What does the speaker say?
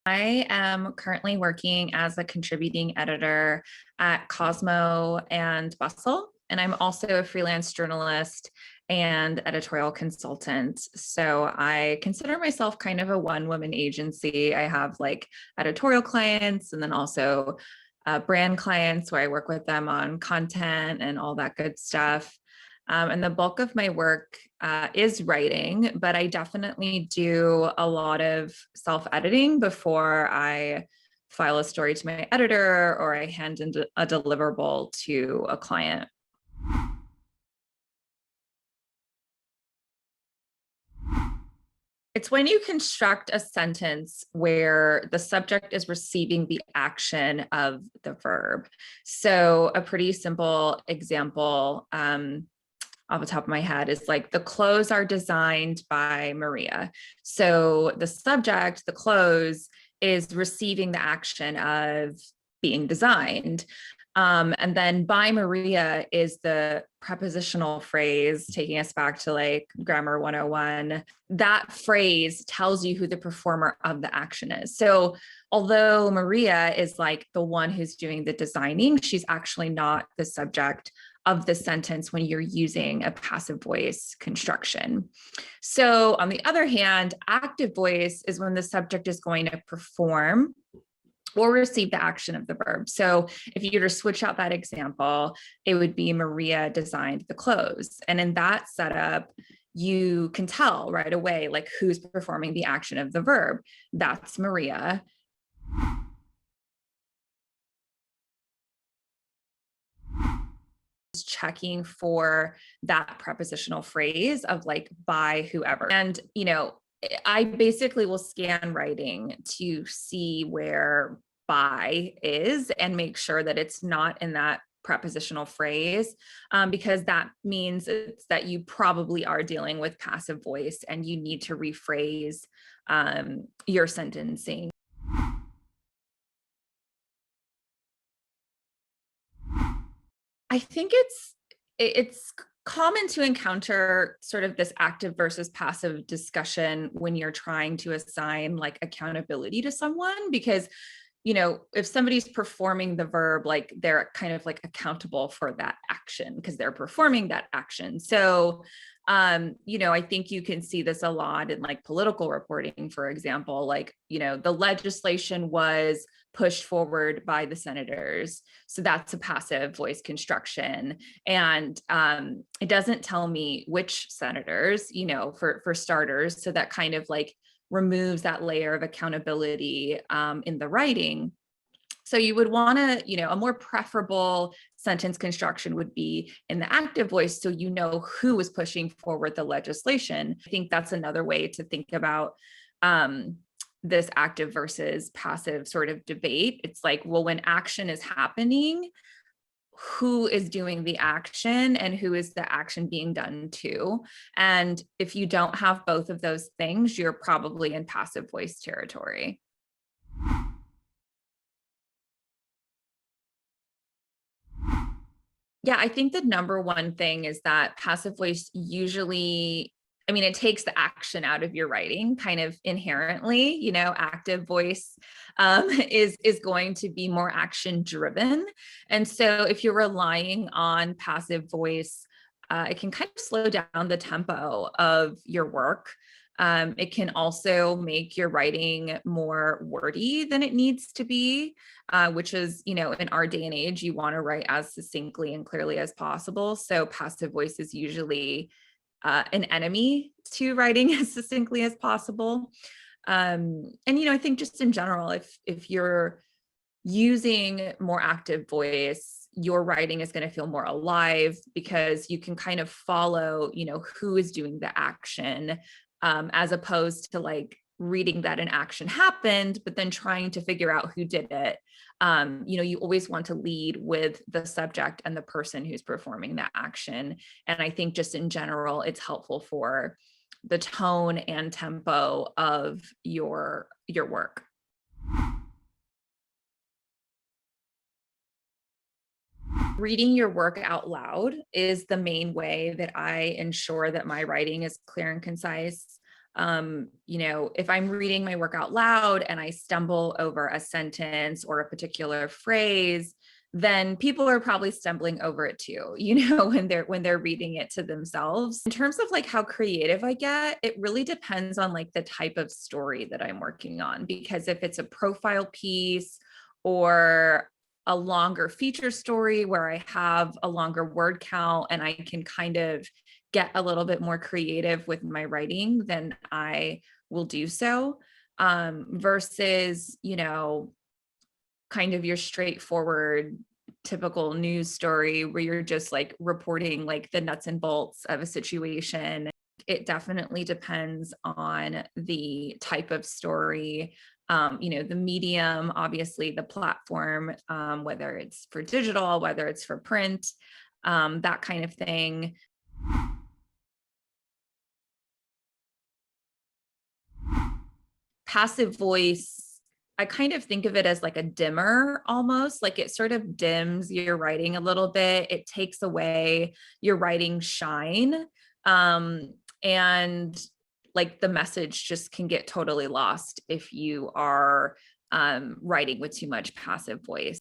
I am currently working as a contributing editor at Cosmo and Bustle, and I'm also a freelance journalist and editorial consultant. So I consider myself kind of a one-woman agency. I have like editorial clients and then also brand clients where I work with them on content and all that good stuff. And the bulk of my work is writing, but I definitely do a lot of self-editing before I file a story to my editor or I hand in a deliverable to a client. It's when you construct a sentence where the subject is receiving the action of the verb. So a pretty simple example off the top of my head is like the clothes are designed by Maria. So the subject, the clothes, is receiving the action of being designed. And then by Maria is the prepositional phrase, taking us back to like grammar 101. That phrase tells you who the performer of the action is. So although Maria is like the one who's doing the designing, she's actually not the subject of the sentence when you're using a passive voice construction. So on the other hand, active voice is when the subject is going to perform or receive the action of the verb. So if you were to switch out that example, it would be Maria designed the clothes. And in that setup, you can tell right away, like who's performing the action of the verb. That's Maria. Checking for that prepositional phrase of like by whoever. And, I basically will scan writing to see where by is and make sure that it's not in that prepositional phrase, because that means it's that you probably are dealing with passive voice and you need to rephrase your sentencing. I think it's common to encounter sort of this active versus passive discussion when you're trying to assign like accountability to someone, because if somebody's performing the verb, like they're kind of like accountable for that action because they're performing that action. So I think you can see this a lot in like political reporting, for example, like, the legislation was pushed forward by the senators. So that's a passive voice construction. And it doesn't tell me which senators, for starters. So that kind of like removes that layer of accountability in the writing. So you would want to, a more preferable sentence construction would be in the active voice, so who was pushing forward the legislation. I think that's another way to think about this active versus passive sort of debate. It's like, well, when action is happening, who is doing the action and who is the action being done to? And if you don't have both of those things, you're probably in passive voice territory. Yeah, I think the number one thing is that passive voice usually, it takes the action out of your writing kind of inherently. Active voice is going to be more action driven. And so if you're relying on passive voice, it can kind of slow down the tempo of your work. It can also make your writing more wordy than it needs to be, which is, in our day and age, you want to write as succinctly and clearly as possible. So passive voice is usually an enemy to writing as succinctly as possible. And, I think just in general, if you're using more active voice, your writing is going to feel more alive because you can kind of follow, who is doing the action, as opposed to like reading that an action happened, but then trying to figure out who did it. You always want to lead with the subject and the person who's performing that action. And I think just in general, it's helpful for the tone and tempo of your work. Reading your work out loud is the main way that I ensure that my writing is clear and concise. If I'm reading my work out loud and I stumble over a sentence or a particular phrase, then people are probably stumbling over it too, when they're reading it to themselves. In terms of like how creative I get, it really depends on like the type of story that I'm working on, because if it's a profile piece or a longer feature story where I have a longer word count and I can kind of get a little bit more creative with my writing, then I will do so. Versus, kind of your straightforward typical news story where you're just like reporting like the nuts and bolts of a situation. It definitely depends on the type of story, the medium, obviously the platform, whether it's for digital, whether it's for print, that kind of thing. Passive voice, I kind of think of it as like a dimmer almost, like it sort of dims your writing a little bit. It takes away your writing shine. And like the message just can get totally lost if you are writing with too much passive voice.